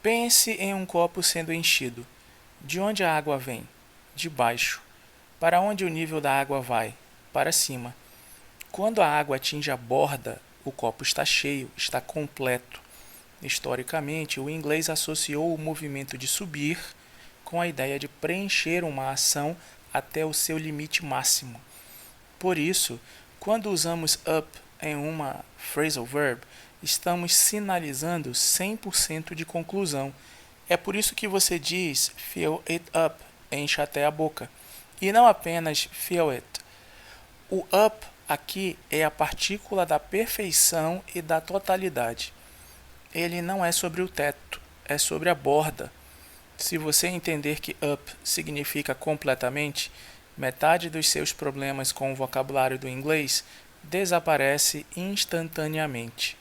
Pense em um copo sendo enchido. De onde a água vem? De baixo. Para onde o nível da água vai? Para cima. Quando a água atinge a borda, o copo está cheio, está completo. Historicamente, o inglês associou o movimento de subir com a ideia de preencher uma ação até o seu limite máximo. Por isso, quando usamos up em uma phrasal verb, estamos sinalizando 100% de conclusão. É por isso que você diz fill it up, encha até a boca, e não apenas fill it. O up aqui é a partícula da perfeição e da totalidade. Ele não é sobre o teto, é sobre a borda. Se você entender que up significa completamente, metade dos seus problemas com o vocabulário do inglês desaparece instantaneamente.